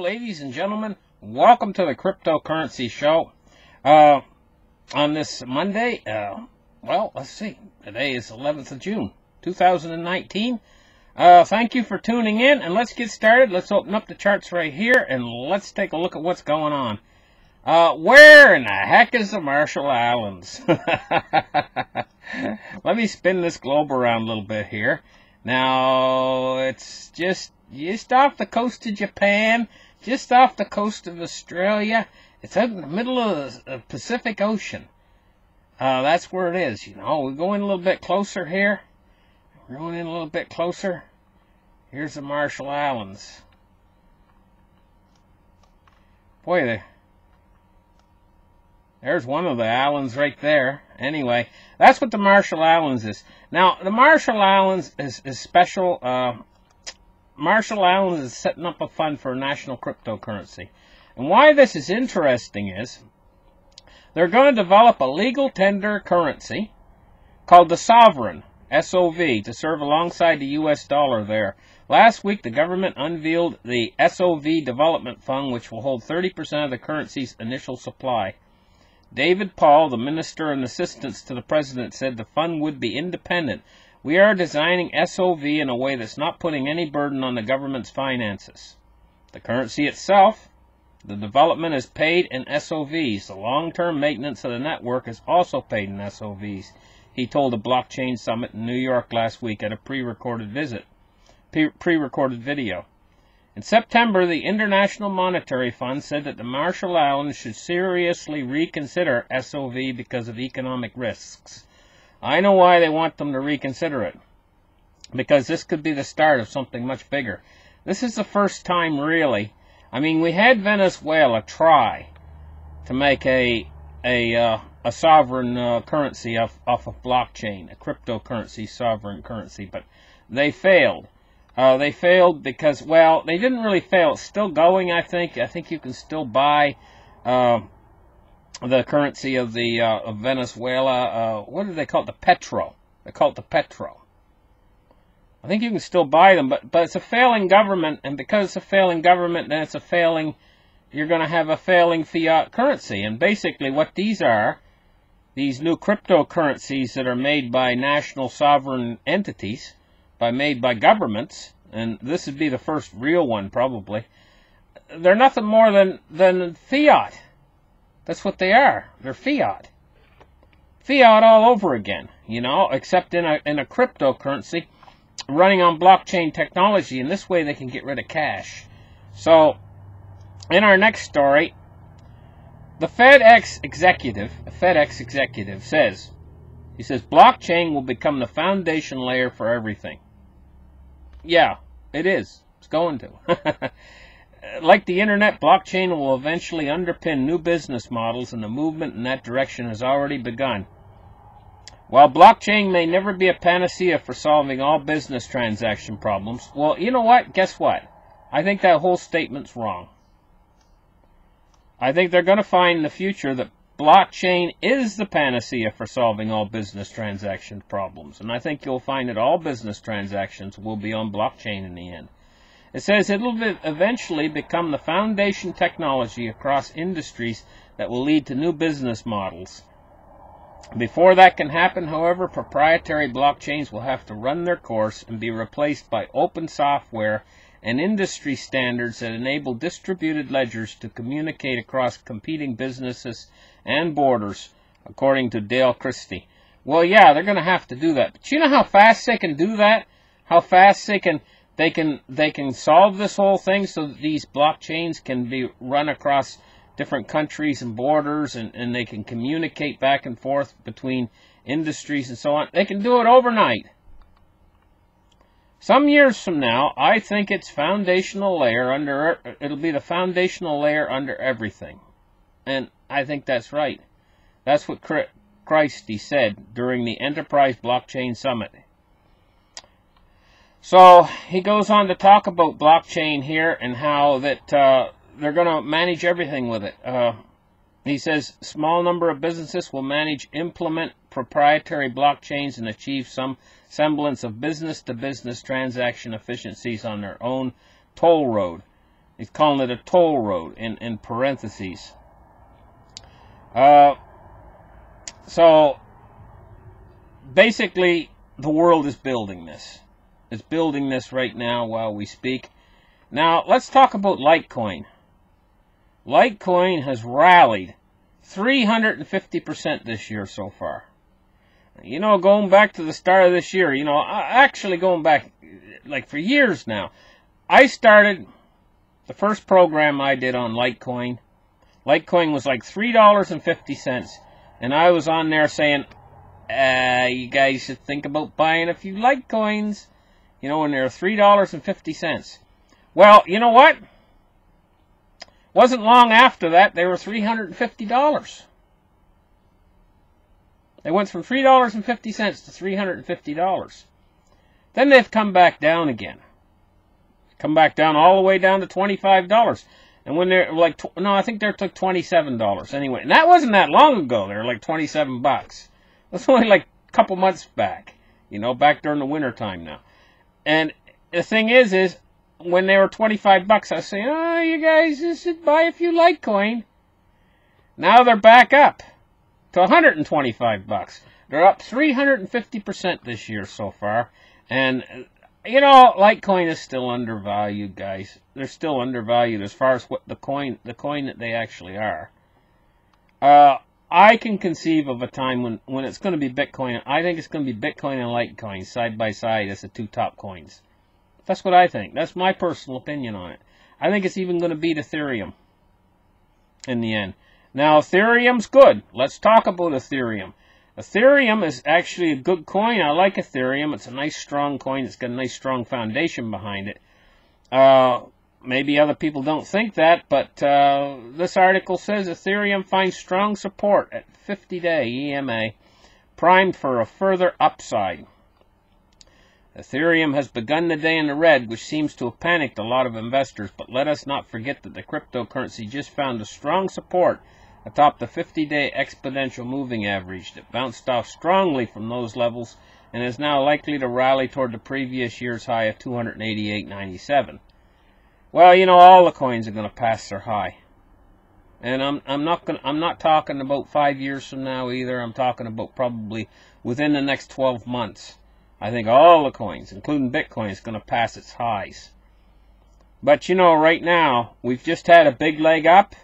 ladies and gentlemen. Welcome to the Cryptocurrency Show. On this Monday, well, let's see. Today is 11th of June, 2019. Thank you for tuning in, and let's get started. Let's open up the charts right here, and let's take a look at what's going on. Where in the heck is the Marshall Islands? Let me spin this globe around a little bit here. Now, it's just off the coast of Japan, just off the coast of Australia. It's out in the middle of the Pacific Ocean. That's where it is, you know. We're going a little bit closer here. We're going in a little bit closer. Here's the Marshall Islands. Boy, there's one of the islands right there. Anyway, that's what the Marshall Islands is. Now, the Marshall Islands is special. Marshall Islands is setting up a fund for a national cryptocurrency. And why this is interesting is they're going to develop a legal tender currency called the Sovereign, SOV, to serve alongside the US dollar there. Last week, the government unveiled the SOV Development Fund, which will hold 30% of the currency's initial supply. David Paul, the minister and assistant to the president, said the fund would be independent. We are designing SOV in a way that's not putting any burden on the government's finances. The currency itself, the development is paid in SOVs. The long-term maintenance of the network is also paid in SOVs, he told a blockchain summit in New York last week at a pre-recorded video. In September, the International Monetary Fund said that the Marshall Islands should seriously reconsider SOV because of economic risks. I know why they want them to reconsider it. Because this could be the start of something much bigger. This is the first time, really. I mean, we had Venezuela try to make a sovereign currency off of blockchain, a cryptocurrency sovereign currency, but they failed. They failed because, well, they didn't really fail. It's still going, I think. I think you can still buy the currency of the of Venezuela. What do they call it? The petro. They call it the petro. I think you can still buy them, but it's a failing government, and because it's a failing government, then it's a failing. You're going to have a failing fiat currency, and basically what these are, these new cryptocurrencies that are made by national sovereign entities, made by governments, and this would be the first real one probably. They're nothing more than fiat. That's what they are. They're fiat. Fiat all over again, you know, except in a cryptocurrency running on blockchain technology, and this way they can get rid of cash. So, in our next story, the FedEx executive says, he says, blockchain will become the foundation layer for everything. Yeah, it is. It's going to. Like the internet, blockchain will eventually underpin new business models, and the movement in that direction has already begun. While blockchain may never be a panacea for solving all business transaction problems, well, you know what? Guess what? I think that whole statement's wrong. I think they're going to find in the future that blockchain is the panacea for solving all business transaction problems. And I think you'll find that all business transactions will be on blockchain in the end. It says it will eventually become the foundation technology across industries that will lead to new business models. Before that can happen, however, proprietary blockchains will have to run their course and be replaced by open software and industry standards that enable distributed ledgers to communicate across competing businesses and borders, according to Dale Christie. Well, yeah, they're going to have to do that. But you know how fast they can do that? How fast they can solve this whole thing so that these blockchains can be run across different countries and borders, and they can communicate back and forth between industries and so on. They can do it overnight. Some years from now, I think it's foundational layer under. It'll be the foundational layer under everything, and I think that's right. That's what Christie said during the Enterprise Blockchain Summit. So he goes on to talk about blockchain here and how that they're going to manage everything with it. He says small number of businesses will implement proprietary blockchains and achieve some semblance of business-to-business transaction efficiencies on their own toll road. He's calling it a toll road in parentheses. So basically, the world is building this. It's building this right now while we speak. Now, let's talk about Litecoin. Litecoin has rallied 350% this year so far. You know, going back to the start of this year, you know, actually going back, like, for years now, I started the first program I did on Litecoin. Litecoin was like $3.50, and I was on there saying, you guys should think about buying a few Litecoins, you know, and they're $3.50. Well, you know what? Wasn't long after that, they were $350. They went from $3.50 to $350. Then they've come back down again. Come back down all the way down to $25. And when they're like, no, I think they're like $27 anyway. And that wasn't that long ago. They were like 27 bucks. That's only like a couple months back. You know, back during the winter time now. And the thing is when they were 25 bucks, I was saying, oh, you guys should buy a few Litecoin. Now they're back up to 125 bucks. They're up 350% this year so far. And, you know, Litecoin is still undervalued, guys. They're still undervalued as far as what the coin that they actually are. I can conceive of a time when it's going to be Bitcoin. I think it's going to be Bitcoin and Litecoin side by side as the two top coins. That's what I think. That's my personal opinion on it. I think it's even going to beat Ethereum in the end. Now, Ethereum's good. Let's talk about Ethereum. Ethereum is actually a good coin. I like Ethereum. It's a nice, strong coin. It's got a nice, strong foundation behind it. Maybe other people don't think that, but this article says Ethereum finds strong support at 50-day EMA, primed for a further upside. Ethereum has begun the day in the red, which seems to have panicked a lot of investors, but let us not forget that the cryptocurrency just found a strong support atop the 50-day exponential moving average that bounced off strongly from those levels and is now likely to rally toward the previous year's high of 288.97. Well, you know, all the coins are going to pass their high. And I'm not talking about 5 years from now either. I'm talking about probably within the next 12 months. I think all the coins, including Bitcoin, is going to pass its highs. But, you know, right now, we've just had a big leg up.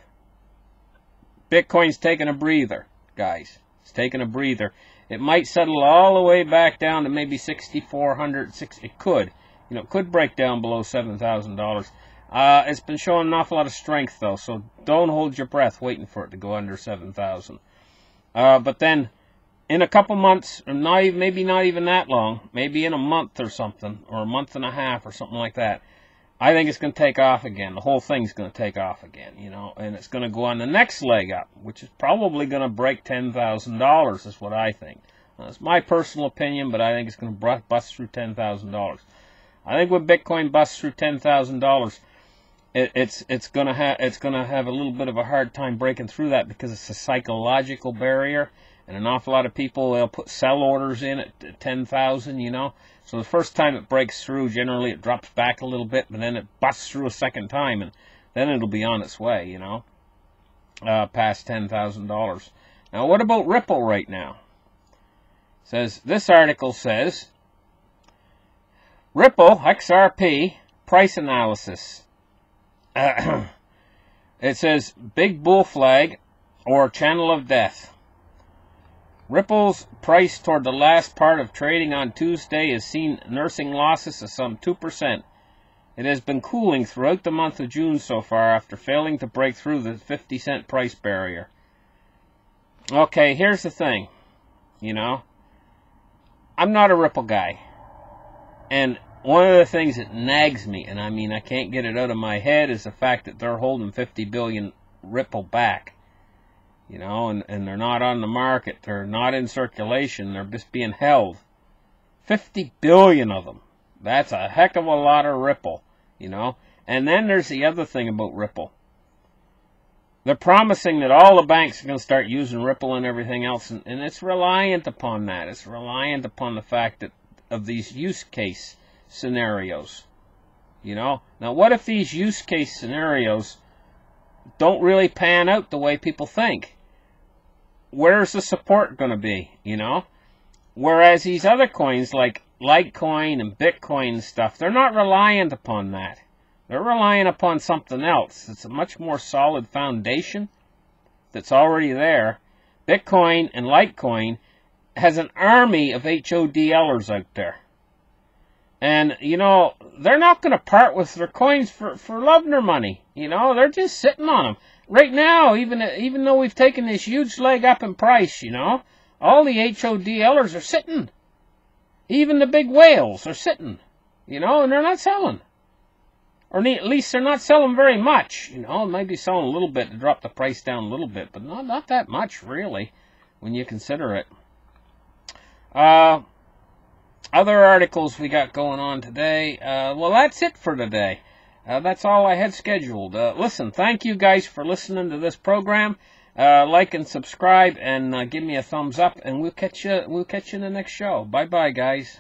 Bitcoin's taking a breather, guys. It's taking a breather. It might settle all the way back down to maybe 6,400. It could. You know, it could break down below $7,000. It's been showing an awful lot of strength, though, so don't hold your breath waiting for it to go under 7,000. But then, in a couple months, or maybe not even that long, maybe in a month or something, or a month and a half or something like that, I think it's going to take off again. The whole thing's going to take off again, you know, and it's going to go on the next leg up, which is probably going to break $10,000, is what I think. That's my personal opinion, but I think it's going to bust through $10,000. I think when Bitcoin busts through $10,000, it's going to have a little bit of a hard time breaking through that because it's a psychological barrier. And an awful lot of people, they'll put sell orders in at 10,000, you know. So the first time it breaks through, generally it drops back a little bit, but then it busts through a second time, and then it'll be on its way, you know, past $10,000. Now, what about Ripple right now? This article says, Ripple, XRP, price analysis. It says, big bull flag or channel of death. Ripple's price toward the last part of trading on Tuesday has seen nursing losses of some 2%. It has been cooling throughout the month of June so far after failing to break through the 50-cent price barrier. Okay, here's the thing. You know, I'm not a Ripple guy. And one of the things that nags me, and I mean I can't get it out of my head, is the fact that they're holding 50 billion Ripple back. You know, and they're not on the market. They're not in circulation. They're just being held. 50 billion of them. That's a heck of a lot of Ripple, you know. And then there's the other thing about Ripple. They're promising that all the banks are going to start using Ripple and everything else, and it's reliant upon that. It's reliant upon the fact that of these use case scenarios. You know? Now, what if these use case scenarios don't really pan out the way people think? Where's the support going to be, you know? Whereas these other coins like Litecoin and Bitcoin and stuff, they're not reliant upon that. They're relying upon something else. It's a much more solid foundation that's already there. Bitcoin and Litecoin has an army of HODLers out there. And, you know, they're not going to part with their coins for love nor money. You know, they're just sitting on them. Right now, even though we've taken this huge leg up in price, you know, all the HODLers are sitting. Even the big whales are sitting, you know, and they're not selling. Or at least they're not selling very much, you know. Maybe selling a little bit to drop the price down a little bit, but not that much, really, when you consider it. Other articles we got going on today. Well, that's it for today. That's all I had scheduled. Listen, thank you guys for listening to this program. Like and subscribe, and give me a thumbs up, and we'll catch you in the next show. Bye bye, guys.